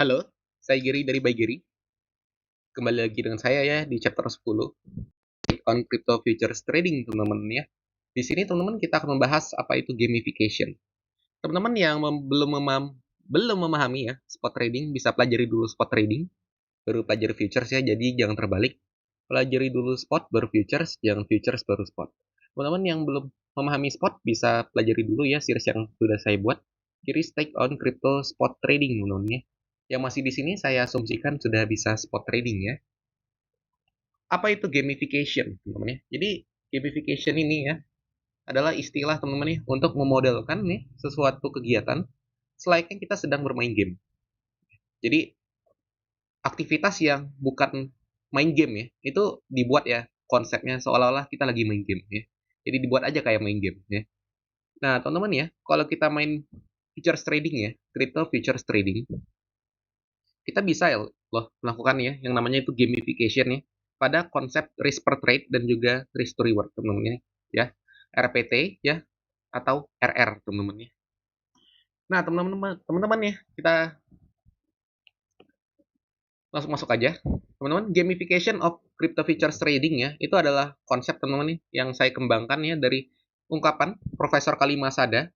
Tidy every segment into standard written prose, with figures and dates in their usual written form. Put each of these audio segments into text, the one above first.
Halo, saya Giri dari By Giri. Kembali lagi dengan saya ya di chapter 10 on crypto futures trading, teman-teman ya. Di sini teman-teman kita akan membahas apa itu gamification. Teman-teman yang belum memahami ya spot trading bisa pelajari dulu spot trading, baru pelajari futures ya. Jadi jangan terbalik. Pelajari dulu spot baru futures, jangan futures baru spot. Teman-teman yang belum memahami spot bisa pelajari dulu ya series yang sudah saya buat. Kiri stake on crypto spot trading teman-teman ya. Yang masih di sini saya asumsikan sudah bisa spot trading ya. Apa itu gamification, teman-teman ya? Jadi gamification ini ya adalah istilah teman-teman ya untuk memodelkan nih sesuatu kegiatan selayaknya kita sedang bermain game. Jadi aktivitas yang bukan main game ya, itu dibuat ya konsepnya seolah-olah kita lagi main game ya. Jadi dibuat aja kayak main game ya. Nah, teman-teman ya, kalau kita main futures trading ya, crypto futures trading, kita bisa ya loh melakukan ya yang namanya itu gamification ya pada konsep risk per trade dan juga risk to reward teman-teman ya RPT ya atau RR teman-teman ya. Nah teman-teman ya kita langsung masuk aja teman-teman. Gamification of crypto futures trading ya itu adalah konsep teman-teman yang saya kembangkan ya dari ungkapan Profesor Kalimasada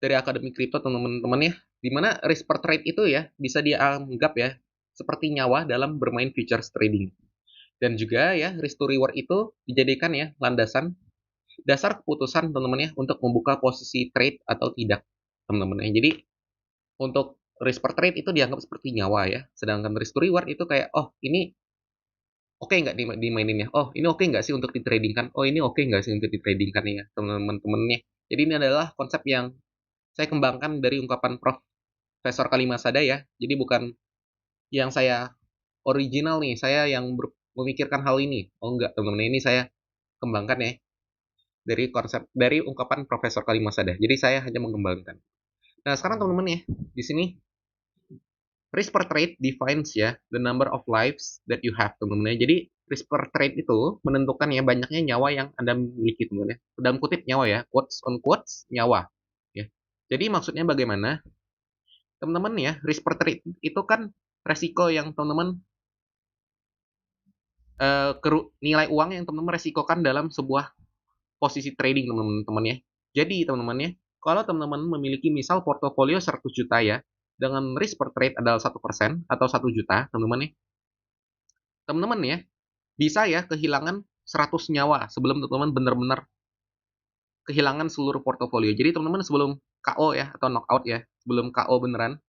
dari Akademi Kripto teman-teman ya, di mana risk per trade itu ya bisa dianggap ya seperti nyawa dalam bermain futures trading. Dan juga ya risk to reward itu dijadikan ya landasan dasar keputusan teman-teman ya untuk membuka posisi trade atau tidak teman-teman ya. Jadi untuk risk per trade itu dianggap seperti nyawa ya. Sedangkan risk to reward itu kayak oh ini oke nggak dimaininnya? Oh ini oke nggak sih untuk ditradingkan? Oh ini oke nggak sih untuk ditradingkan ya teman-temannya. Jadi ini adalah konsep yang saya kembangkan dari ungkapan Profesor Kalimasada ya. Jadi bukan yang saya original nih, saya yang memikirkan hal ini. Oh enggak, teman-teman, ini saya kembangkan ya dari konsep dari ungkapan Profesor Kalimasada. Jadi saya hanya mengembangkan. Nah, sekarang teman-teman ya, di sini risk per trade defines ya the number of lives that you have, teman-teman ya. Jadi risk per trade itu menentukan ya banyaknya nyawa yang Anda miliki, teman-teman ya. Dalam kutip nyawa ya, quotes on quotes nyawa ya. Jadi maksudnya bagaimana? Teman-teman ya, risk per trade itu kan resiko yang teman-teman nilai uang yang teman-teman resikokan dalam sebuah posisi trading teman-teman ya. Jadi teman-teman ya, kalau teman-teman memiliki misal portofolio 100 juta ya, dengan risk per trade adalah 1% atau 1 juta, teman-teman ya. Teman-teman ya, bisa ya kehilangan 100 nyawa sebelum teman-teman benar-benar kehilangan seluruh portofolio. Jadi teman-teman sebelum KO ya atau knockout ya, sebelum KO beneran,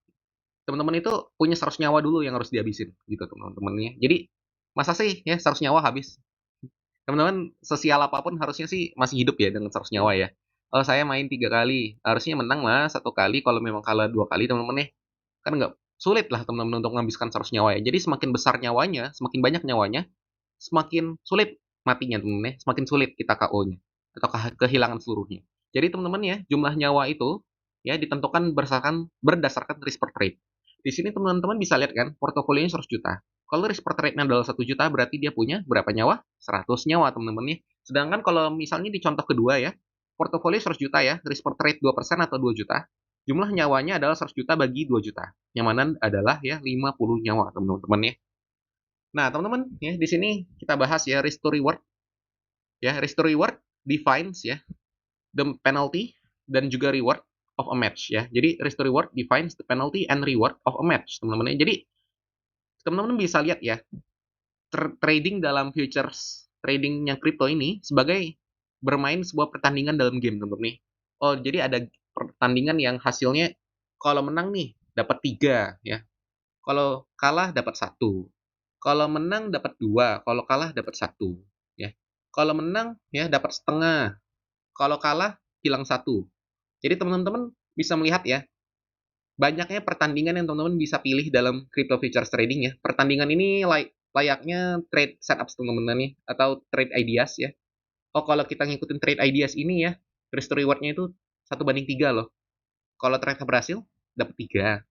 teman-teman itu punya 100 nyawa dulu yang harus dihabisin gitu teman-teman ya. Jadi masa sih ya 100 nyawa habis? Teman-teman sesial apapun harusnya sih masih hidup ya dengan 100 nyawa ya. Kalau saya main 3 kali, harusnya menang mas 1 kali. Kalau memang kalah 2 kali teman-teman ya, kan nggak sulit lah teman-teman untuk menghabiskan 100 nyawa ya. Jadi semakin besar nyawanya, semakin banyak nyawanya, semakin sulit matinya teman-teman ya, semakin sulit kita KO-nya atau kehilangan seluruhnya. Jadi teman-teman ya, jumlah nyawa itu ya ditentukan berdasarkan risk per trade. Di sini teman-teman bisa lihat kan, portofolionya 100 juta. Kalau risk per trade-nya adalah 1 juta, berarti dia punya berapa nyawa? 100 nyawa teman-teman ya. Sedangkan kalau misalnya di contoh kedua ya, portofolio 100 juta ya, risk per trade 2% atau 2 juta, jumlah nyawanya adalah 100 juta bagi 2 juta. Yang mana adalah ya 50 nyawa teman-teman ya. Nah, teman-teman, ya di sini kita bahas ya risk to reward. Ya, risk to reward defines ya the penalty dan juga reward of a match ya. Jadi risk to reward defines the penalty and reward of a match, teman-teman. Jadi teman-teman bisa lihat ya trading dalam futures trading yang kripto ini sebagai bermain sebuah pertandingan dalam game, teman-teman nih. Oh, jadi ada pertandingan yang hasilnya kalau menang nih dapat 3 ya. Kalau kalah dapat 1. Kalau menang dapat 2, kalau kalah dapat 1 ya. Kalau menang ya dapat setengah, kalau kalah hilang 1. Jadi teman-teman bisa melihat ya, banyaknya pertandingan yang teman-teman bisa pilih dalam crypto futures trading ya. Pertandingan ini layaknya trade setups teman-teman nih atau trade ideas ya. Oh, kalau kita ngikutin trade ideas ini ya, risk to reward-nya itu 1 banding 3 loh. Kalau trade berhasil dapat 3.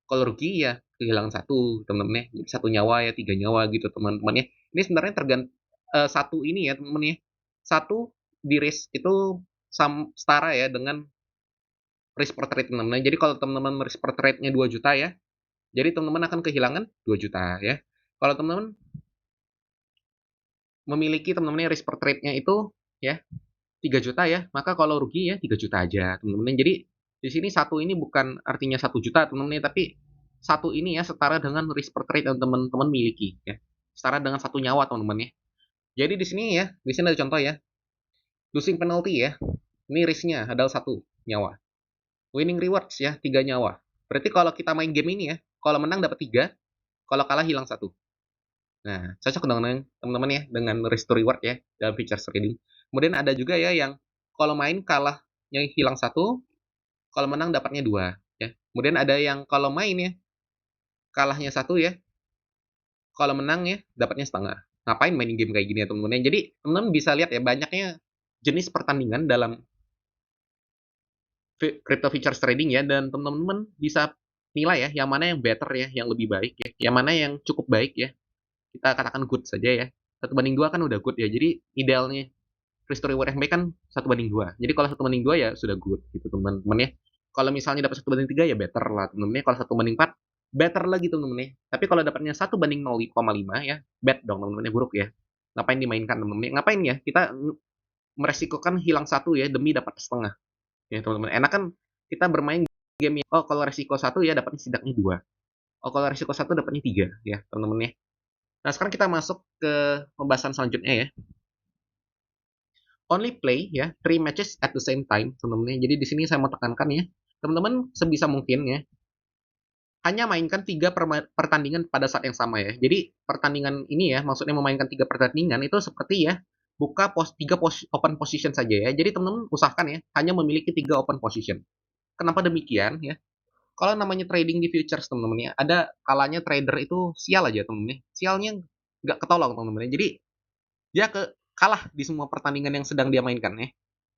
Kalau rugi ya kehilangan 1 teman-teman ya. Jadi 1 nyawa ya 3 nyawa gitu teman-teman ya. Ini sebenarnya satu ini ya teman-teman ya. Satu di risk itu setara ya dengan risk per trade teman-teman. Jadi kalau teman-teman risk per trade-nya 2 juta ya, Jadi teman-teman akan kehilangan 2 juta ya. Kalau teman-teman memiliki teman-teman risk per trade-nya itu ya 3 juta ya, maka kalau rugi ya 3 juta aja teman-teman. Jadi di sini satu ini bukan artinya 1 juta teman-teman, tapi satu ini ya setara dengan risk per trade yang teman-teman miliki ya. Setara dengan satu nyawa teman-teman ya. Jadi di sini ya, di sini ada contoh ya. Losing penalty ya. Ini risknya adalah satu nyawa. Winning rewards ya, 3 nyawa. Berarti kalau kita main game ini ya, kalau menang dapat 3, kalau kalah hilang satu. Nah, cocok dengan teman-teman ya, dengan risk to reward ya, dalam feature trading. Kemudian ada juga ya yang kalau main kalahnya hilang satu, kalau menang dapatnya 2. Ya. Kemudian ada yang kalau main ya, kalahnya satu ya, kalau menang ya, dapatnya setengah. Ngapain main game kayak gini ya teman-teman? Jadi teman-teman bisa lihat ya, banyaknya jenis pertandingan dalam crypto futures trading ya, dan teman-teman bisa nilai ya, yang mana yang better ya, yang lebih baik ya, yang mana yang cukup baik ya. Kita katakan good saja ya. 1/2 kan udah good ya. Jadi idealnya risk to reward yang baik kan 1/2. Jadi kalau 1/2 ya sudah good gitu teman-teman ya. Kalau misalnya dapat 1/3 ya better lah teman-teman ya. Kalau 1/4 better lagi teman-teman ya. Tapi kalau dapatnya 1/0,5 ya bad dong teman-teman ya, buruk ya. Ngapain dimainkan teman-teman ya? Ngapain ya? Kita meresikokan hilang satu ya demi dapat setengah. Ya teman-teman. Enak kan kita bermain game ya. Oh kalau resiko satu ya dapatnya setidaknya 2. Oh kalau resiko satu dapatnya 3 ya teman-teman ya. Nah sekarang kita masuk ke pembahasan selanjutnya ya. Only play ya 3 matches at the same time teman-teman. Jadi di sini saya mau tekankan ya, teman-teman sebisa mungkin ya hanya mainkan 3 pertandingan pada saat yang sama ya. Jadi pertandingan ini ya, maksudnya memainkan 3 pertandingan itu seperti ya buka 3 open position saja ya. Jadi teman-teman usahakan ya hanya memiliki 3 open position. Kenapa demikian ya? Kalau namanya trading di futures teman-teman ya, ada kalanya trader itu sial aja teman-teman ya. Sialnya nggak ketolong teman-teman ya. Jadi dia kalah di semua pertandingan yang sedang dia mainkan ya.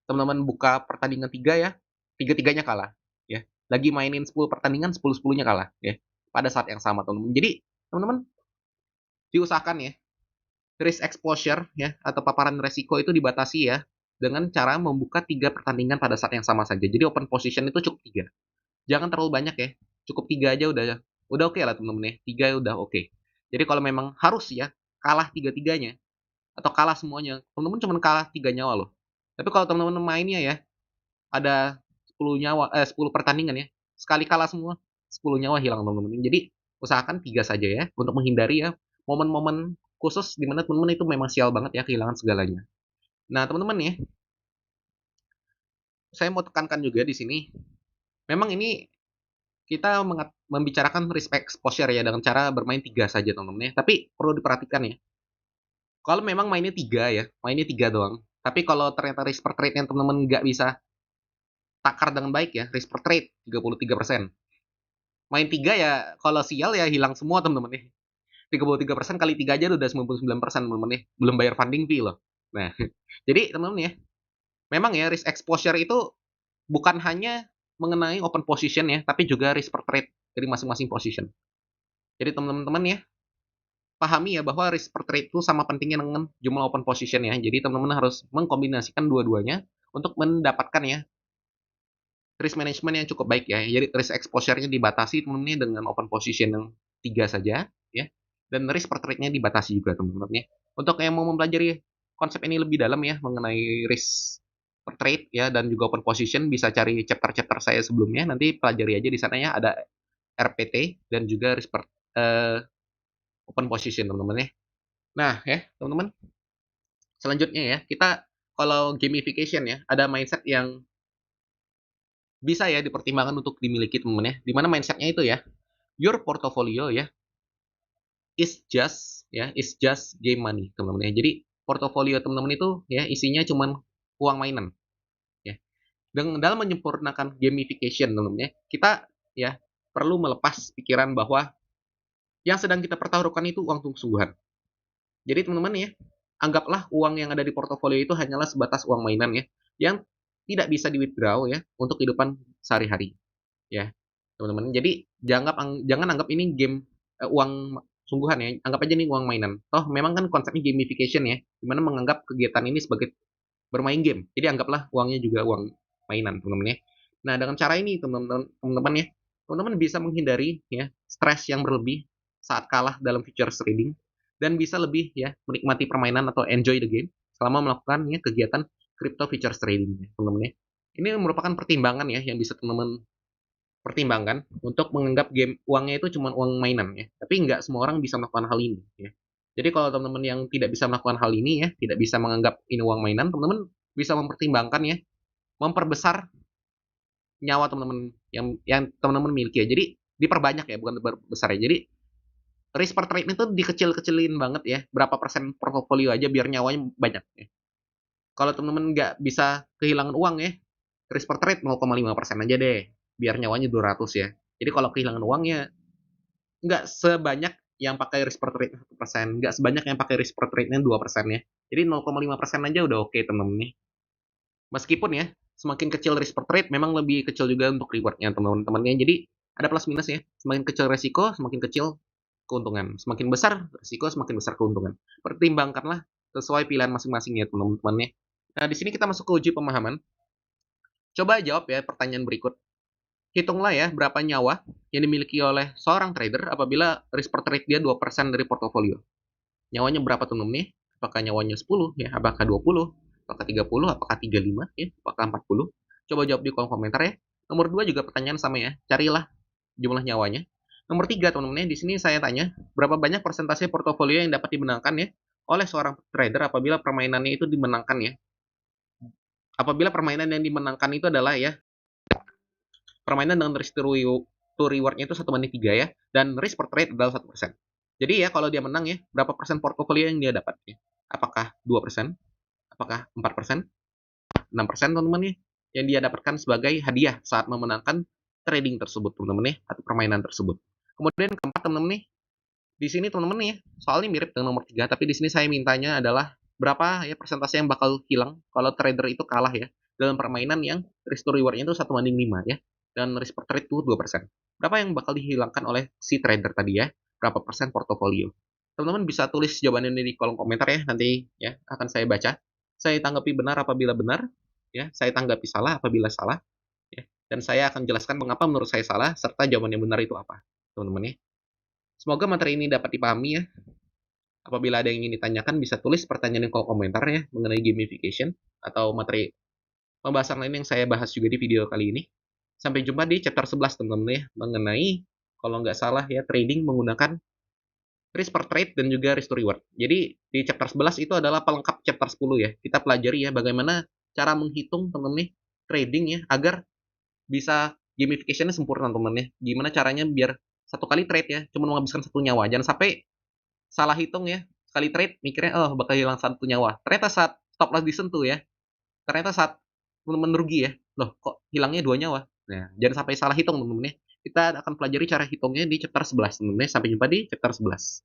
Teman-teman buka pertandingan 3 ya, 3-3-nya kalah ya. Lagi mainin 10 pertandingan, 10-10-nya kalah ya. Pada saat yang sama teman-teman. Jadi teman-teman diusahakan ya risk exposure ya atau paparan resiko itu dibatasi ya dengan cara membuka 3 pertandingan pada saat yang sama saja. Jadi open position itu cukup 3. Jangan terlalu banyak ya. Cukup 3 aja udah oke lah teman-teman ya. 3 udah oke. Jadi kalau memang harus ya kalah 3-3-nya atau kalah semuanya, teman-teman cuma kalah 3 nyawa loh. Tapi kalau teman-teman mainnya ya ada 10 nyawa 10 pertandingan ya. Sekali kalah semua, 10 nyawa hilang teman-teman. Jadi usahakan 3 saja ya untuk menghindari ya momen-momen khusus di mana teman-teman itu memang sial banget ya kehilangan segalanya. Nah, teman-teman ya, saya mau tekankan juga di sini. Memang ini kita membicarakan risk exposure ya dengan cara bermain 3 saja teman-teman ya. Tapi perlu diperhatikan ya. Kalau memang mainnya 3 ya, mainnya 3 doang. Tapi kalau ternyata risk per trade yang teman-teman nggak bisa takar dengan baik ya, risk per trade 33%. Main 3 ya, kalau sial ya hilang semua teman-teman ya. 33% kali 3 aja udah 99% teman-teman ya. Belum bayar funding fee loh. Nah, jadi teman-teman ya, memang ya risk exposure itu bukan hanya mengenai open position ya, tapi juga risk per trade dari masing-masing position. Jadi teman-teman ya, pahami ya bahwa risk per trade itu sama pentingnya dengan jumlah open position ya. Jadi teman-teman harus mengkombinasikan dua-duanya untuk mendapatkan ya risk management yang cukup baik ya. Jadi risk exposure-nya dibatasi teman-teman dengan open position yang 3 saja ya. Dan risk per trade-nya dibatasi juga teman-teman ya. Untuk yang mau mempelajari konsep ini lebih dalam ya mengenai risk per trade ya dan juga open position bisa cari chapter-chapter saya sebelumnya. Nanti pelajari aja di sana ya ada RPT dan juga risk per open position teman-teman ya. Nah ya teman-teman, selanjutnya ya kita kalau gamification ya ada mindset yang bisa ya dipertimbangkan untuk dimiliki teman-teman ya. Dimana mindsetnya itu ya, your portfolio ya is just game money teman-teman ya. Jadi portofolio teman-teman itu ya isinya cuman uang mainan ya. Dengan dalam menyempurnakan gamification teman-teman ya, kita ya perlu melepas pikiran bahwa yang sedang kita pertaruhkan itu uang sungguhan. Jadi teman-teman ya, anggaplah uang yang ada di portofolio itu hanyalah sebatas uang mainan ya, yang tidak bisa di-withdraw ya untuk kehidupan sehari-hari ya, teman-teman. Jadi jangan anggap ini game uang sungguhan ya, anggap aja ini uang mainan. Toh memang kan konsepnya gamification ya, dimana menganggap kegiatan ini sebagai bermain game. Jadi anggaplah uangnya juga uang mainan, teman-teman ya. Nah, dengan cara ini teman-teman ya, teman-teman bisa menghindari ya stres yang berlebih saat kalah dalam futures trading dan bisa lebih ya menikmati permainan atau enjoy the game selama melakukan ya kegiatan crypto futures trading ya, teman-teman ya. Ini merupakan pertimbangan ya yang bisa teman-teman pertimbangkan untuk menganggap game uangnya itu cuma uang mainan ya. Tapi nggak semua orang bisa melakukan hal ini ya. Jadi kalau teman-teman yang tidak bisa melakukan hal ini ya, tidak bisa menganggap ini uang mainan, teman-teman bisa mempertimbangkan ya, memperbesar nyawa teman-teman yang teman-teman miliki ya. Jadi diperbanyak ya, bukan besar ya. Jadi risk per trade itu dikecil-kecilin banget ya. Berapa persen portofolio aja biar nyawanya banyak ya. Kalau teman-teman nggak bisa kehilangan uang ya, risk per trade 0,5% aja deh. Biar nyawanya 200 ya. Jadi kalau kehilangan uangnya nggak sebanyak yang pakai risk per trade 1%, nggak sebanyak yang pakai risk per trade-nya 2% ya. Jadi 0,5% aja udah oke teman-teman nih. Meskipun ya, semakin kecil risk per trade memang lebih kecil juga untuk reward-nya teman-temannya. Jadi ada plus minus ya. Semakin kecil resiko, semakin kecil keuntungan. Semakin besar resiko, semakin besar keuntungan. Pertimbangkanlah sesuai pilihan masing-masing ya teman-temannya. Nah, di sini kita masuk ke uji pemahaman. Coba jawab ya pertanyaan berikut. Hitunglah ya berapa nyawa yang dimiliki oleh seorang trader apabila risk per trade dia 2% dari portofolio. Nyawanya berapa teman-teman nih? Apakah nyawanya 10 ya? Apakah 20? Apakah 30? Apakah 35 ya? Apakah 40? Coba jawab di kolom komentar ya. Nomor 2 juga pertanyaan sama ya. Carilah jumlah nyawanya. Nomor 3 teman-teman ya, di sini saya tanya, berapa banyak persentase portofolio yang dapat dimenangkan ya oleh seorang trader apabila permainannya itu dimenangkan ya. Apabila permainan yang dimenangkan itu adalah ya permainan dengan risk to reward-nya itu 1/3 ya, dan risk per trade adalah 1%. Jadi ya kalau dia menang ya, berapa persen portofolio yang dia dapat ya? Apakah 2%? Apakah 4%? 6% teman-teman ya, yang dia dapatkan sebagai hadiah saat memenangkan trading tersebut teman-teman ya, atau permainan tersebut. Kemudian keempat teman-teman nih, di sini teman-teman ya, soalnya mirip dengan nomor 3, tapi di sini saya mintanya adalah berapa ya persentase yang bakal hilang kalau trader itu kalah ya dalam permainan yang risk to reward-nya itu 1/5 ya, dan risk per trade itu 2%. Berapa yang bakal dihilangkan oleh si trader tadi ya? Berapa persen portofolio? Teman-teman bisa tulis jawabannya di kolom komentar ya, nanti ya akan saya baca. Saya tanggapi benar apabila benar, ya, saya tanggapi salah apabila salah, ya, dan saya akan jelaskan mengapa menurut saya salah serta jawaban yang benar itu apa, teman-teman ya. Semoga materi ini dapat dipahami ya. Apabila ada yang ingin ditanyakan, bisa tulis pertanyaan di kolom komentar ya mengenai gamification atau materi pembahasan lain yang saya bahas juga di video kali ini. Sampai jumpa di chapter 11 teman-teman ya, mengenai kalau nggak salah ya trading menggunakan risk per trade dan juga risk to reward. Jadi di chapter 11 itu adalah pelengkap chapter 10 ya. Kita pelajari ya bagaimana cara menghitung teman-teman nih trading ya agar bisa gamification-nya sempurna teman-teman ya. Gimana caranya biar satu kali trade ya cuma menghabiskan satu nyawa. Jangan sampai salah hitung ya. Sekali trade mikirnya oh bakal hilang satu nyawa. Ternyata saat stop loss disentuh ya. Ternyata saat teman-teman rugi ya. Loh kok hilangnya 2 nyawa. Nah, jangan sampai salah hitung teman-teman ya. Kita akan pelajari cara hitungnya di chapter 11 teman-teman ya. Sampai jumpa di chapter 11.